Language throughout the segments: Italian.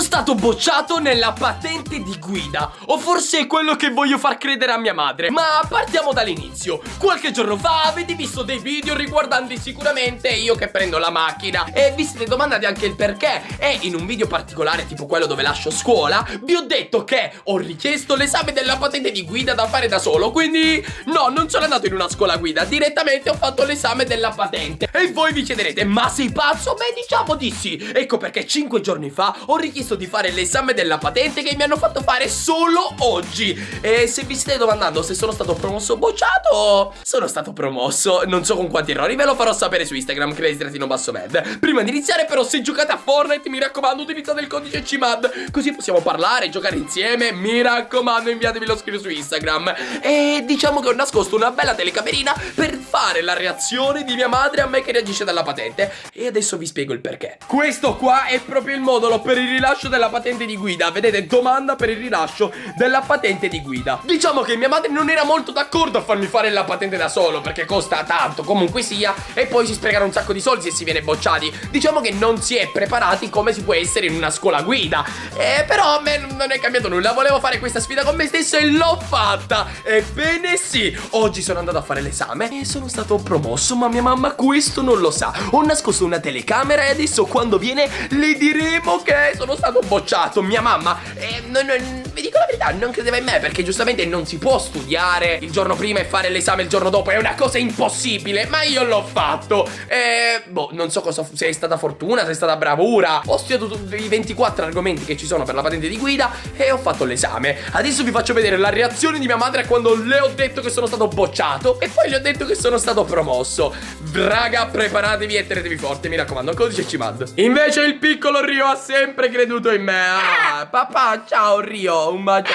Sono stato bocciato nella patente di guida, o forse è quello che voglio far credere a mia madre. Ma partiamo dall'inizio. Qualche giorno fa avete visto dei video riguardanti sicuramente io che prendo la macchina e vi siete domandati anche il perché. E in un video particolare, tipo quello dove lascio scuola, vi ho detto che ho richiesto l'esame della patente di guida da fare da solo. Quindi no, non sono andato in una scuola guida, direttamente ho fatto l'esame della patente. E voi vi chiederete, ma sei pazzo? Beh, diciamo di sì. Ecco perché 5 giorni fa ho richiesto di fare l'esame della patente che mi hanno fatto fare solo oggi. E se vi state domandando se sono stato promosso o bocciato, sono stato promosso. Non so con quanti errori, ve lo farò sapere su Instagram, crazy_med. Prima di iniziare però, se giocate a Fortnite, mi raccomando, utilizzate il codice CMAD, così possiamo parlare, giocare insieme. Mi raccomando, inviatevi lo screen su Instagram. E diciamo che ho nascosto una bella telecamerina per fare la reazione di mia madre a me che reagisce dalla patente. E adesso vi spiego il perché. Questo qua è proprio il modulo per il rilascio della patente di guida. Vedete, domanda per il rilascio della patente di guida. Diciamo che mia madre non era molto d'accordo a farmi fare la patente da solo, perché costa tanto, comunque sia, e poi si sprecano un sacco di soldi se si viene bocciati. Diciamo che non si è preparati come si può essere in una scuola guida. Però a me non è cambiato nulla. Volevo fare questa sfida con me stesso e l'ho fatta. Ebbene sì, oggi sono andato a fare l'esame e sono stato promosso, ma mia mamma questo non lo sa. Ho nascosto una telecamera e adesso quando viene le diremo che sono stato bocciato. Mia mamma, vi dico la verità, non credeva in me, perché giustamente non si può studiare il giorno prima e fare l'esame il giorno dopo. È una cosa impossibile, ma io l'ho fatto. Boh, non so se è stata fortuna, se è stata bravura. Ho studiato i 24 argomenti che ci sono per la patente di guida e ho fatto l'esame. Adesso vi faccio vedere la reazione di mia madre quando le ho detto che sono stato bocciato e poi le ho detto che sono stato promosso. Raga, preparatevi e tenetevi forte, mi raccomando, codice CMAD. Invece il piccolo Rio ha sempre creduto in me. Papà, ciao Rio, un bacio.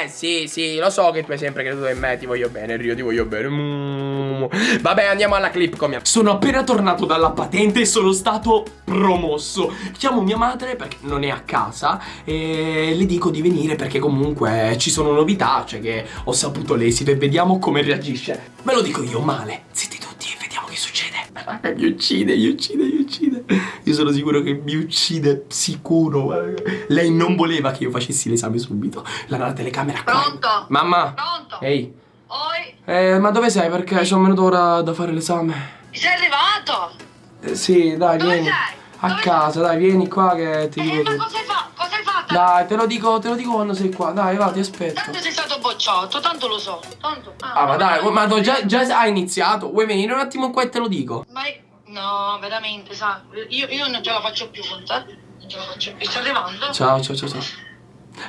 Sì, lo so che tu hai sempre creduto in me. Ti voglio bene, Rio, ti voglio bene. Vabbè, andiamo alla clip con mia. Sono appena tornato dalla patente e sono stato promosso. Chiamo mia madre perché non è a casa e le dico di venire perché comunque ci sono novità, cioè che ho saputo l'esito e vediamo come reagisce. Ve lo dico io, male. Zitti tutti e vediamo che succede. Mi uccide. Io sono sicuro che mi uccide, sicuro. Lei non voleva che io facessi l'esame subito. La telecamera qua. Pronto? Mamma. Pronto? Ehi. Oi? Ma dove sei? Perché sono venuto ora da fare l'esame. Sei arrivato? Sì, dai, Dove vieni. sei? A Dove casa, dai, vieni qua che ti dico Ma tutto. cosa hai fatto? Cosa hai fatto? Dai, te lo dico quando sei qua. Dai, va, ti aspetto. Tanto sei stato bocciato, tanto lo so. Tanto. Ma dai, ma già hai iniziato. Vuoi venire un attimo qua e te lo dico? No, veramente, sa. Io non ce la faccio più con te. Non ce la faccio più. Sto arrivando. Ciao.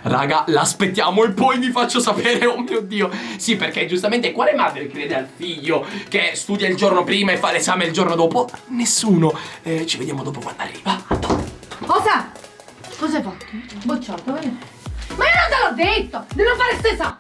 Raga, l'aspettiamo e poi vi faccio sapere, oh mio Dio. Sì, perché giustamente quale madre crede al figlio che studia il giorno prima e fa l'esame il giorno dopo? Nessuno. Ci vediamo dopo quando arriva. Cosa? Cosa hai fatto? Bocciato, vedi? Ma io non te l'ho detto! Di non fare stessa!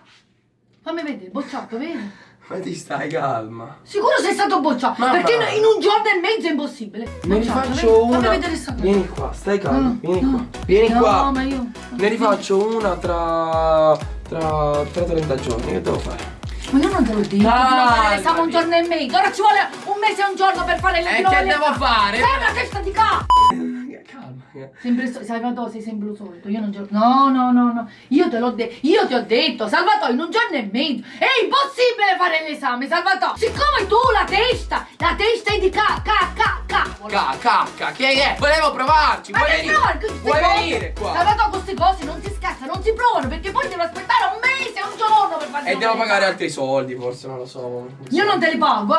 Fammi vedere, bocciato, vedi? Ma ti stai calma. Sicuro sei stato bocciato! Mamma. Perché in un giorno e mezzo è impossibile! Ne Bocciato, rifaccio vedi? una. Fammi vedere sta cosa. Vieni qua, stai calmo. No, Vieni no. qua. Vieni No, qua. ma io. Ne rifaccio una tra 30 giorni. Che devo fare? Ma io non te l'ho detto, di non fare l'esame un giorno e mezzo! Ora ci vuole un mese e un giorno per fare le che devo fare? Sei una testa di cazzo! Calma. Salvatore, sei sempre lo solito, io non gioco. No. Io ti ho detto, Salvatore, in un giorno e mezzo. È impossibile fare l'esame, Salvatore. Siccome tu la testa è di Cacca, che è? Volevo provarci. Vuoi venire qua? Salvatore, queste cose non si scherza, non si provano, perché poi devo aspettare un mese, un giorno per fare. E devo pagare altri soldi, forse, non lo so. Io non te li pago,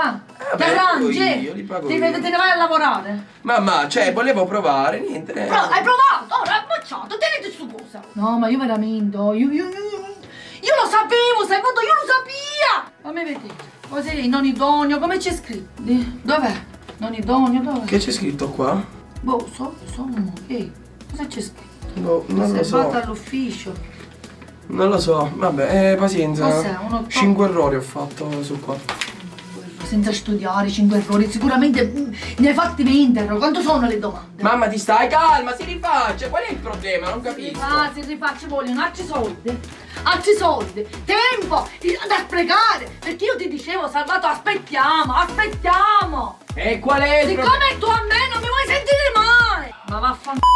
ti arrangi. io li pago te io. ne vai a lavorare. Mamma, cioè, volevo provare, niente. Hai provato, ora hai bocciato, tenete su cosa. No, ma io veramente, io lo sapevo, sai quando io lo sapevo. Fammi vedere. Cos'è? Non idoneo, come c'è scritto? Dov'è? Non idoneo, dov'è? Che c'è scritto qua? Boh, cosa c'è scritto? No, non lo so. Servata all'ufficio. Non lo so, vabbè, pazienza. Cos'è? 5 errori ho fatto su qua. Senza studiare, 5 errori, sicuramente ne hai fatti 20 errori. Quanto sono le domande? Mamma, ti stai calma, si rifaccia. Qual è il problema? Non capisco. Si rifaccia, vogliono altri soldi, tempo da sprecare. Perché io ti dicevo, Salvatore, aspettiamo. E qual è il problema? Siccome tu a me non mi vuoi sentire mai. Ma vaffanculo.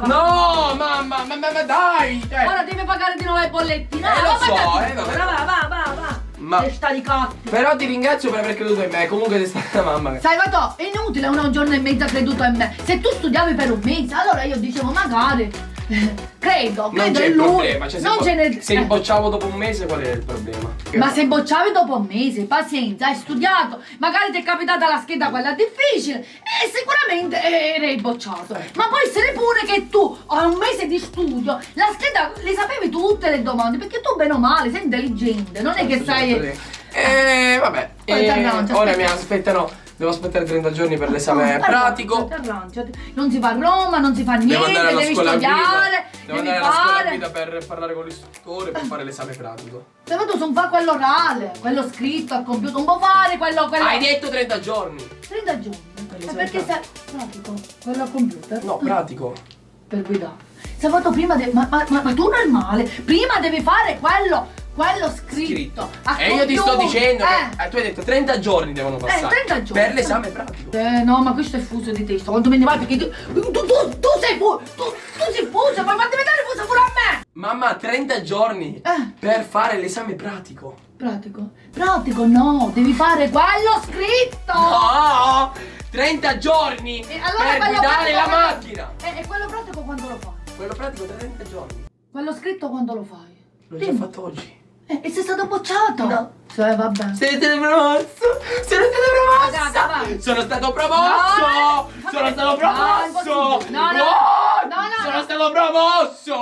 No, mamma, ma dai! Ora devi pagare di nuovo le bollettine. Lo so, vabbè. vabbè. Va. Ma- Testa di cazzo. Però ti ringrazio per aver creduto in me. Comunque sei stata la mamma. Sai, Vatò, è inutile un giorno e mezzo ha creduto in me. Se tu studiavi per un mese, allora io dicevo magari. Credo Non c'è in il lui. problema. Cioè, Non ce n'è. se bocciavo dopo un mese, qual è il problema? Ma se bocciavi dopo un mese, pazienza, hai studiato, magari ti è capitata la scheda quella difficile e sicuramente eri bocciato. Ma può essere pure che tu hai un mese di studio, la scheda le sapevi tutte le domande, perché tu bene o male sei intelligente, non è che sai. Vabbè. Poi ti arrangi, Ora aspetta. mi aspettano. Devo aspettare 30 giorni per l'esame pratico. Arrangiati. Non si fa a Roma, non si fa niente, Devo andare alla devi scuola studiare, guida. Devo devi andare alla scuola fare. guida per parlare con l'istruttore per fare l'esame pratico. Se tu non fa quello orale, quello scritto al computer, non può fare quello. Hai detto 30 giorni. 30 giorni. l'esame Perché sai. Pratico, quello al computer? No, pratico. Per guidare. Sabato prima ma tu normale, prima devi fare quello scritto. E io ti sto computer. dicendo che tu hai detto 30 giorni devono passare 30 giorni. per l'esame pratico. No, ma questo è fuso di testa. Quanto me ne vai? Perché tu sei fuso. Tu sei fuso, ma fatti vedere fuso pure a me. Mamma, 30 giorni per fare l'esame pratico. Pratico? Pratico no, devi fare quello scritto. No! 30 giorni E allora per quello guidare la pratico- macchina. E quello pratico quando lo fai? Quello pratico 30 giorni. Quello scritto quando lo fai? L'ho già Dimmi. fatto oggi. E sei stato bocciato? No. Cioè, vabbè. Siete promosso! Sono stato promosso! Raga, vai. Sono stato promosso! No, Sono stato no, promosso! impossibile. No. Sono stato promosso!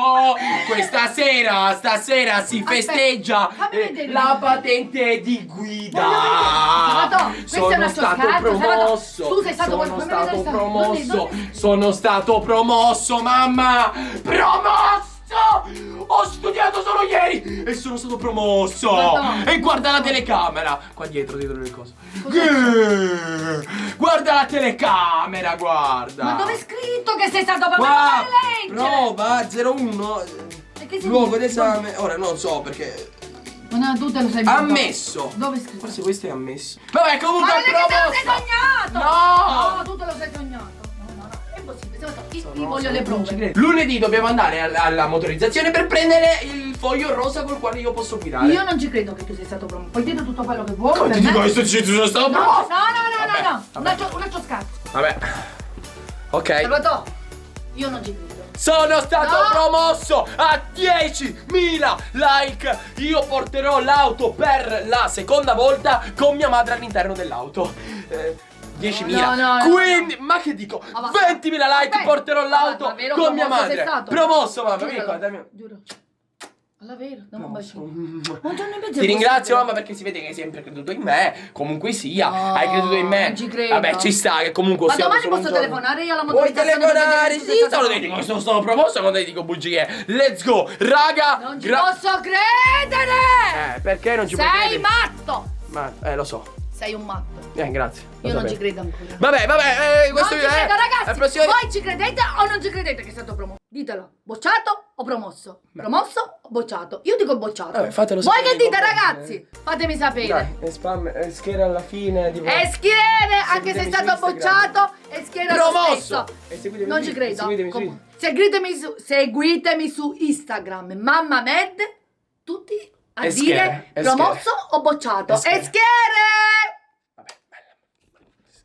Questa stasera si festeggia fammi vedere. la patente di guida! Sabato, questa è Sono una stato sciocchezza, promosso! Sabato. Tu sei stato Sono fammi stato vedere sta- promosso! dove- Sono stato promosso, mamma! Promosso! Ho studiato solo ieri e sono stato promosso! Madonna. E guarda la telecamera! Qua dietro le cose. Cos'è? Guarda la telecamera, guarda! Ma dove è scritto che sei stato proprio Qua, fare legge? prova 01 E che luogo significa? d'esame. Ora non so perché. Ma no, tu te lo sai. Ammesso! Dove è scritto? Forse questo è ammesso. Vabbè, comunque Ma è non è che te lo sei promosso! sognato! No! No, tu te lo sei sognato. No, è impossibile. Io No, voglio le non ci prove. credo. Lunedì dobbiamo andare alla motorizzazione per prendere il foglio rosa col quale io posso guidare. Io non ci credo che tu sei stato promosso. Puoi dire tutto quello che vuoi. Come per ti me. dico questo ci sono stato No, promosso? no. Un Vabbè. altro scherzo. Vabbè. Ok. Salvatore, io non ci credo. Sono stato No. promosso a 10.000 like. Io porterò l'auto per la seconda volta con mia madre all'interno dell'auto. 10.000. No, Quindi, ma che dico? Ah, va. 20.000 like, Beh, porterò l'auto ma vero con mia promosso madre. sei stato? Promosso, mamma. Vieni Giuro. qua, dammi. Giuro. Alla vera, dammi un Promosso. bacino. Ma un giorno e mezzo è Ti ringrazio, possibile. mamma, perché si vede che hai sempre creduto in me. Comunque sia, No, hai creduto in me. non ci credo. Vabbè, ci sta che comunque Ma sia domani solo un posso giorno. telefonare io alla Puoi motorizzazione per telefonare, vedere che tu sì, sei solo stato- ti dico che sono stato promosso quando ti dico bugie. Let's go, raga. Non ci posso credere! Perché non ci puoi Sei credere? matto! Ma, lo so. Sei un matto. Grazie. lo Io non sapevo. ci credo ancora. Vabbè, Non questo ci è credo, la ragazzi! prossima... Voi ci credete o non ci credete che è stato promosso? Ditelo. Bocciato o promosso? Promosso o bocciato? Io dico bocciato. Vabbè, fatelo Voi sapere che nei dite, commenti, ragazzi? Fatemi sapere. Dai, spam, schiera alla fine di E schiere, anche se è Seguitemi stato su Instagram. bocciato, e schiera lo Promosso! stesso. E seguitemi Non su- ci credo. seguitemi su- Seguitemi su Instagram, Mamma Med, tutti a E dire schiere, e promosso o bocciato. E schiere. E schiere! Vabbè, bella.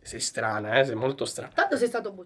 Sei strana, sei molto strana. Tanto sei stato bocciato.